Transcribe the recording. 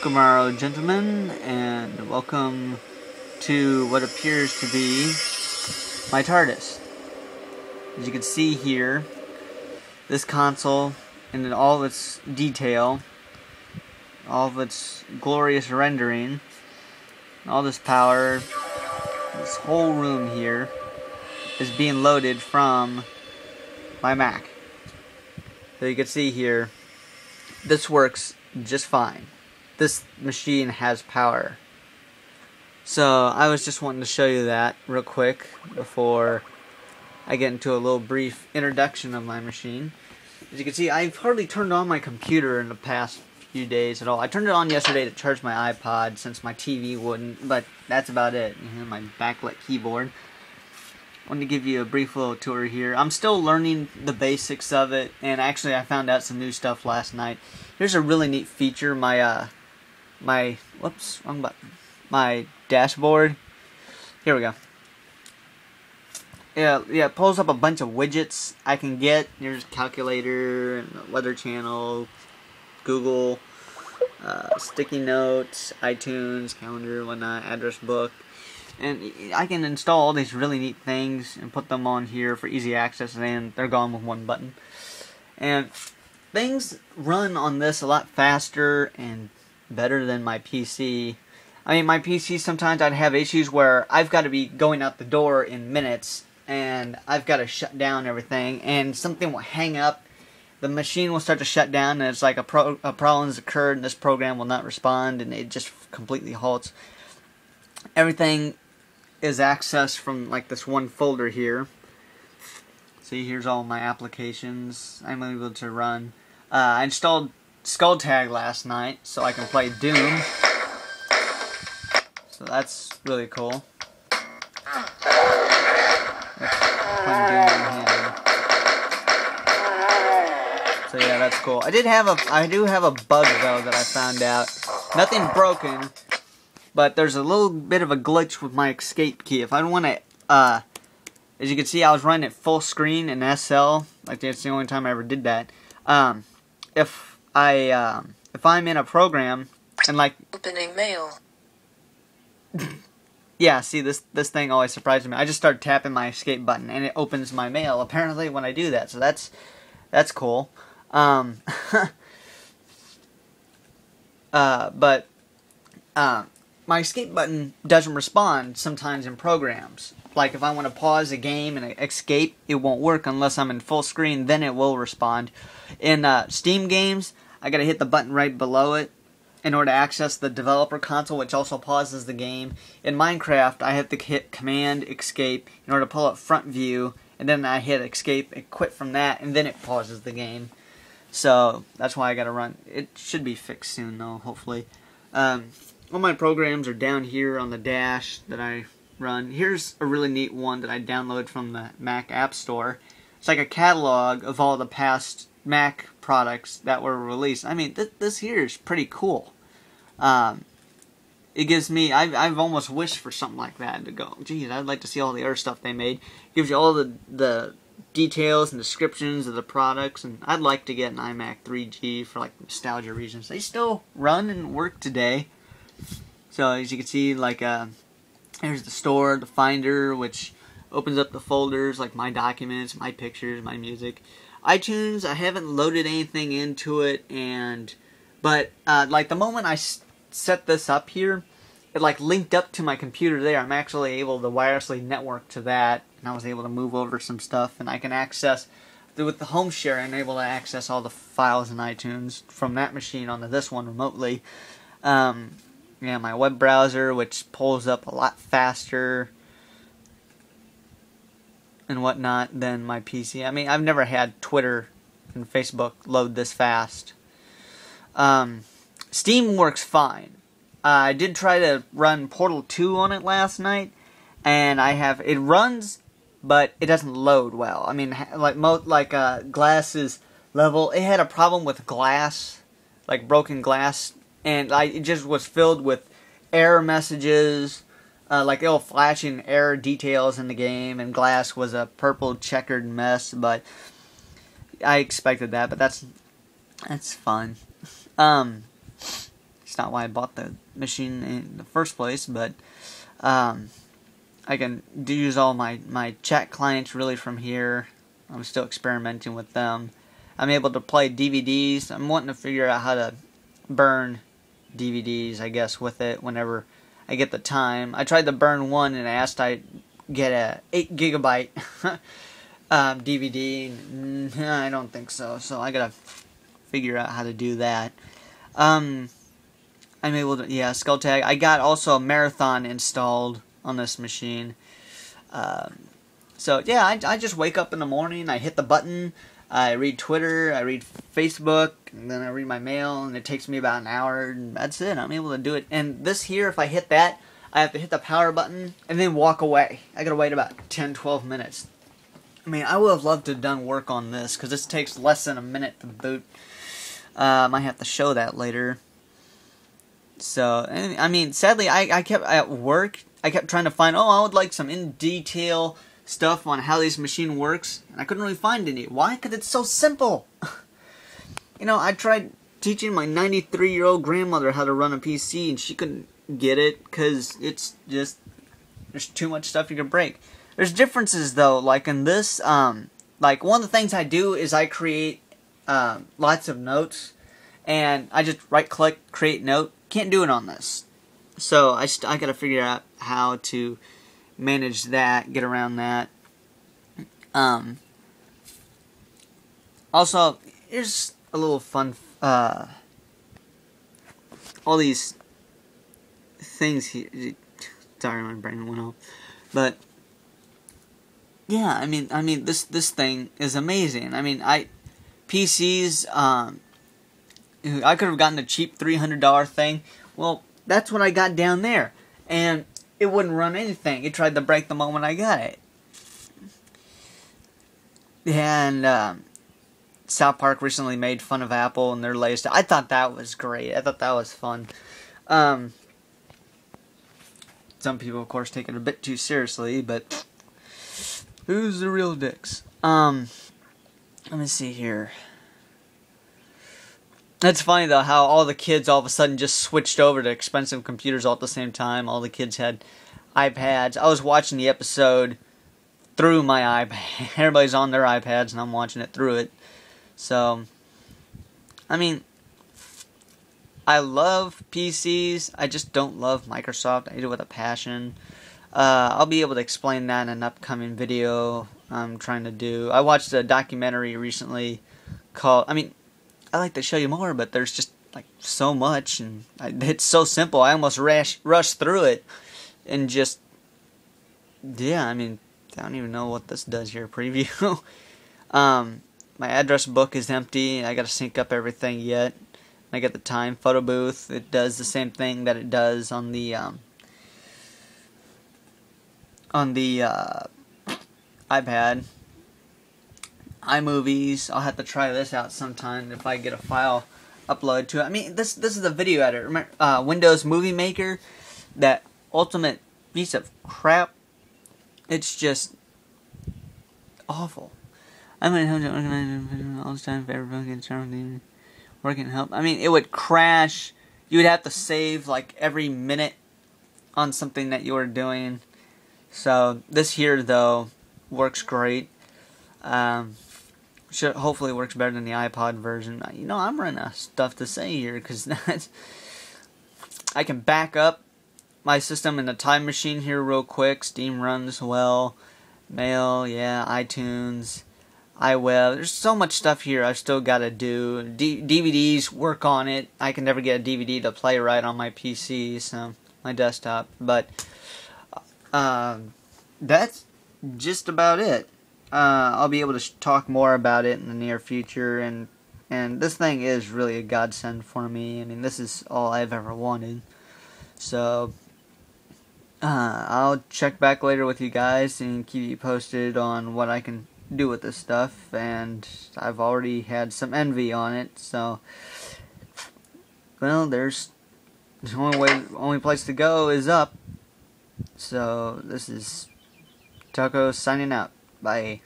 Tomorrow, gentlemen, and welcome to what appears to be my TARDIS. As you can see here, this console, in all of its detail, all of its glorious rendering, all this power, this whole room here is being loaded from my Mac. So you can see here, this works just fine. This machine has power. So I was just wanting to show you that real quick before I get into a little brief introduction of my machine. As you can see, I've hardly turned on my computer in the past few days at all. I turned it on yesterday to charge my iPod since my TV wouldn't, but that's about it. My backlit keyboard. I wanted to give you a brief little tour here. I'm still learning the basics of it, and actually I found out some new stuff last night. Here's a really neat feature. My dashboard. Here we go. Yeah, it pulls up a bunch of widgets I can get. Here's calculator, and weather channel, Google, sticky notes, iTunes, calendar, whatnot, address book. And I can install all these really neat things and put them on here for easy access, and they're gone with one button. And things run on this a lot faster and better than my PC. I mean, my PC, sometimes I'd have issues where I've got to be going out the door in minutes, and I've got to shut down everything, and something will hang up. The machine will start to shut down, and it's like a problem has occurred, and this program will not respond, and it just completely halts. Everything is accessed from like this one folder here. See, here's all my applications I'm able to run. I installed Skull Tag last night so I can play Doom. So that's really cool. Playing Doom one-handed. So yeah, that's cool. I do have a bug though that I found out. Nothing broken, but there's a little bit of a glitch with my escape key. If I want to, as you can see, I was running it full screen in SL. Like that's the only time I ever did that. If I'm in a program and like opening mail. Yeah, see, this thing always surprises me. I just start tapping my escape button and it opens my mail apparently when I do that. So that's cool. My escape button doesn't respond sometimes in programs. Like if I want to pause a game and escape, it won't work unless I'm in full screen, then it will respond. In Steam games, I gotta hit the button right below it in order to access the developer console, which also pauses the game. In Minecraft, I have to hit Command Escape in order to pull up front view, and then I hit Escape and quit from that, and then it pauses the game. So that's why I gotta run. It should be fixed soon though, hopefully. All my programs are down here on the dash that I run. Here's a really neat one that I downloaded from the Mac App Store. It's like a catalog of all the past Mac products that were released. I mean, this here is pretty cool. It gives me, I've almost wished for something like that to go, geez, I'd like to see all the other stuff they made. It gives you all the details and descriptions of the products, and I'd like to get an iMac 3G for like nostalgia reasons. They still run and work today. So as you can see, like here's the store, the Finder, which opens up the folders like my documents, my pictures, my music. iTunes, I haven't loaded anything into it, but like the moment I set this up here, it like linked up to my computer there. I'm actually able to wirelessly network to that, and I was able to move over some stuff, and I can access, with the home share, I'm able to access all the files in iTunes from that machine onto this one remotely. Yeah, my web browser, which pulls up a lot faster and whatnot than my PC. I mean, I've never had Twitter and Facebook load this fast. Steam works fine. I did try to run Portal 2 on it last night, and it runs, but it doesn't load well. I mean, like Glass's level, it had a problem with glass, like broken glass, and it just was filled with error messages, like it'll flashing error details in the game, and glass was a purple checkered mess. But I expected that, but that's fun. It's not why I bought the machine in the first place, but I can use all my chat clients really from here. I'm still experimenting with them. I'm able to play DVDs. I'm wanting to figure out how to burn DVDs, I guess, with it whenever I get the time. I tried to burn one and I asked I get a 8 gigabyte DVD. I don't think so. So I gotta figure out how to do that. I'm able to, yeah, Skull Tag. I got also a Marathon installed on this machine. So yeah, I just wake up in the morning, I hit the button, I read Twitter, I read Facebook, and then I read my mail, and it takes me about an hour, and that's it. I'm able to do it. And this here, if I hit that, I have to hit the power button and then walk away. I gotta wait about 10-12 minutes. I mean, I would have loved to have done work on this, because this takes less than a minute to boot. I might have to show that later. So, I mean, sadly, I kept at work, I kept trying to find, I would like some in-detail stuff on how this machine works, and I couldn't really find any. Why? Because it's so simple. You know, I tried teaching my 93-year-old grandmother how to run a PC, and she couldn't get it, because it's just, there's too much stuff you can break. There's differences, though, like in this, like, one of the things I do is I create lots of notes, and I just right-click, create note. Can't do it on this. So I gotta figure out how to manage that, get around that. Also, here's a little fun, all these things here. Sorry, my brain went off. But yeah, I mean, this thing is amazing. I mean, PCs, I could have gotten a cheap $300 thing. Well, that's what I got down there. And it wouldn't run anything. It tried to break the moment I got it. And South Park recently made fun of Apple and their latest. I thought that was great. I thought that was fun. Some people, of course, take it a bit too seriously, but who's the real dicks? Let me see here. It's funny, though, how all the kids all of a sudden just switched over to expensive computers all at the same time. All the kids had iPads. I was watching the episode through my iPad. Everybody's on their iPads, and I'm watching it through it. So, I mean, I love PCs. I just don't love Microsoft. I do it with a passion. I'll be able to explain that in an upcoming video I'm trying to do. I watched a documentary recently called, I like to show you more, but there's just like so much, and it's so simple. I almost rushed through it, and just, yeah, I don't even know what this does here. Preview. My address book is empty. I got to sync up everything yet. I get the time. Photo booth. It does the same thing that it does on the iPad. iMovies, I'll have to try this out sometime if I get a file uploaded to it. This is the video editor. Remember, Windows Movie Maker, that ultimate piece of crap. It's just awful. I'm gonna have to organize all this time if everyone can start working help. It would crash. You would have to save like every minute on something that you were doing. So this here though works great. Hopefully works better than the iPod version. I'm running out of stuff to say here, because I can back up my system in the time machine here real quick. Steam runs well. Mail, yeah, iTunes, iWeb. There's so much stuff here I've still got to do. DVDs, work on it. I can never get a DVD to play right on my PC, so my desktop. But that's just about it. I'll be able to talk more about it in the near future, and this thing is really a godsend for me. This is all I've ever wanted. So, I'll check back later with you guys and keep you posted on what I can do with this stuff, and I've already had some envy on it, so, well, there's the only place to go is up. So, this is Taco signing out. Bye.